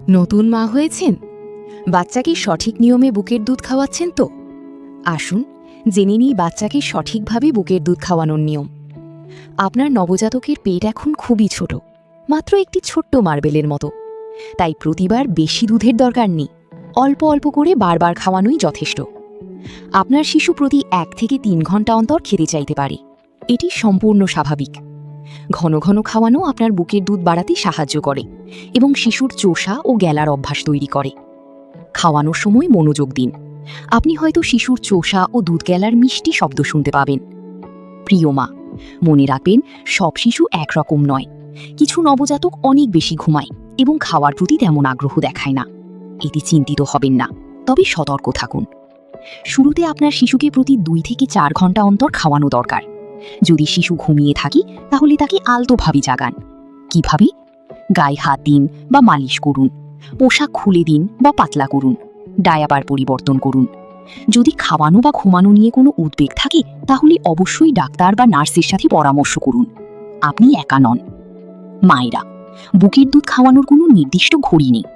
নতুন মা হয়েছেন? বাচ্চাকে সঠিক নিয়মে বুকের দুধ খাওয়াচ্ছেন তো? আসুন জেনে নিই বাচ্চাকে সঠিকভাবে বুকের দুধ খাওয়ানোর নিয়ম। আপনার নবজাতকের পেট এখন খুবই ছোট, মাত্র একটি ছোট্ট মার্বেলের মতো। তাই প্রতিবার বেশি দুধের দরকার নেই, অল্প অল্প করে বারবার খাওয়ানোই যথেষ্ট। আপনার শিশু প্রতি 1 থেকে 3 ঘন্টা অন্তর খেতে চাইতে পারে, এটি সম্পূর্ণ স্বাভাবিক। ঘন ঘন খাওয়ানো আপনার বুকের দুধ বাড়াতে সাহায্য করে এবং শিশুর চোষা ও গেলার অভ্যাস তৈরি করে। খাওয়ানোর সময় মনোযোগ দিন। আপনি হয়তো শিশুর চোষা ও দুধ গেলার মিষ্টি শব্দ শুনতে পাবেন। প্রিয় মা, মনে রাখবেন, সব শিশু একরকম নয়। কিছু নবজাতক অনেক বেশি ঘুমায় এবং খাওয়ার প্রতি তেমন আগ্রহ দেখায় না। এতে চিন্তিত হবেন না, তবে সতর্ক থাকুন। শুরুতে আপনার শিশুকে প্রতি 2 থেকে 4 ঘন্টা অন্তর খাওয়ানো দরকার। যদি শিশু ঘুমিয়ে থাকে তাহলে তাকে আলতোভাবে জাগান। কিভাবে? গায়ে হাত দিন বা মালিশ করুন, পোশাক খুলে দিন বা পাতলা করুন, ডায়াপার পরিবর্তন করুন। যদি খাওয়ানো বা ঘুমানো নিয়ে কোনো উদ্বেগ থাকে তাহলে অবশ্যই ডাক্তার বা নার্সের সাথে পরামর্শ করুন। আপনি একা নন। মায়েরা, বুকের দুধ খাওয়ানোর কোনো নির্দিষ্ট ঘড়ি নেই।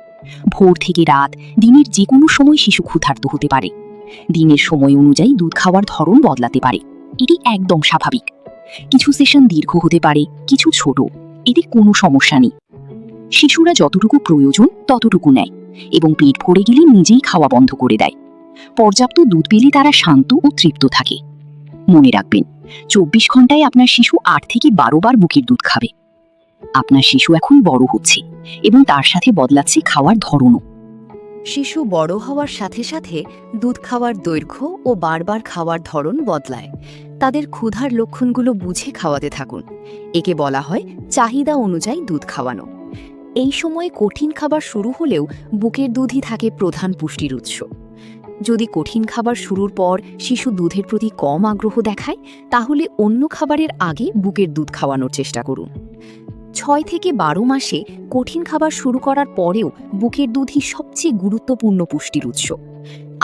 ভোর থেকে রাত, দিনের যে কোনো সময় শিশু ক্ষুধার্ত হতে পারে। দিনের সময় অনুযায়ী দুধ খাওয়ার ধরন বদলাতে পারে, এটি একদম স্বাভাবিক। কিছু সেশন দীর্ঘ হতে পারে, কিছু ছোট, এতে কোনো সমস্যা নেই। শিশুরা যতটুকু প্রয়োজন ততটুকু নেয় এবং পেট ভরে গেলে নিজেই খাওয়া বন্ধ করে দেয়। পর্যাপ্ত দুধ পেলে তারা শান্ত ও তৃপ্ত থাকে। মনে রাখবেন, 24 ঘন্টায় আপনার শিশু 8 থেকে 12 বার বুকের দুধ খাবে। আপনার শিশু এখন বড় হচ্ছে এবং তার সাথে বদলাচ্ছে খাওয়ার ধরনও। শিশু বড় হওয়ার সাথে সাথে দুধ খাওয়ার দৈর্ঘ্য ও বারবার খাওয়ার ধরন বদলায়। তাদের ক্ষুধার লক্ষণগুলো বুঝে খাওয়াতে থাকুন। একে বলা হয় চাহিদা অনুযায়ী দুধ খাওয়ানো। এই সময়ে কঠিন খাবার শুরু হলেও বুকের দুধই থাকে প্রধান পুষ্টির উৎস। যদি কঠিন খাবার শুরুর পর শিশু দুধের প্রতি কম আগ্রহ দেখায়, তাহলে অন্য খাবারের আগে বুকের দুধ খাওয়ানোর চেষ্টা করুন। 6 থেকে 12 মাসে কঠিন খাবার শুরু করার পরেও বুকের দুধই সবচেয়ে গুরুত্বপূর্ণ পুষ্টির উৎস।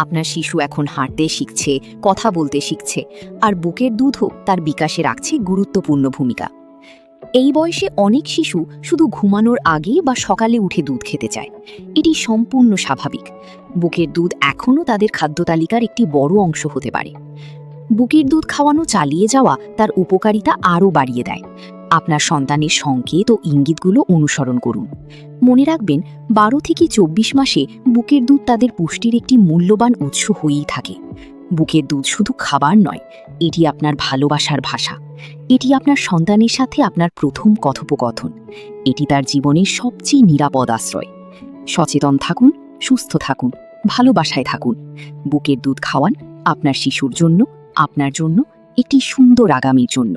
আপনার শিশু এখন হাঁটতে শিখছে, কথা বলতে শিখছে, আর বুকের দুধও তার বিকাশে রাখছে গুরুত্বপূর্ণ ভূমিকা। এই বয়সে অনেক শিশু শুধু ঘুমানোর আগে বা সকালে উঠে দুধ খেতে চায়। এটি সম্পূর্ণ স্বাভাবিক। বুকের দুধ এখনও তাদের খাদ্য তালিকার একটি বড় অংশ হতে পারে। বুকের দুধ খাওয়ানো চালিয়ে যাওয়া তার উপকারিতা আরও বাড়িয়ে দেয়। আপনার সন্তানের সংকেত ও ইঙ্গিতগুলো অনুসরণ করুন। মনে রাখবেন, 12 থেকে 24 মাসে বুকের দুধ তাদের পুষ্টির একটি মূল্যবান উৎস হয়েই থাকে। বুকের দুধ শুধু খাবার নয়, এটি আপনার ভালোবাসার ভাষা। এটি আপনার সন্তানের সাথে আপনার প্রথম কথোপকথন। এটি তার জীবনের সবচেয়ে নিরাপদ আশ্রয়। সচেতন থাকুন, সুস্থ থাকুন, ভালোবাসায় থাকুন। বুকের দুধ খাওয়ান আপনার শিশুর জন্য, আপনার জন্য, একটি সুন্দর আগামীর জন্য।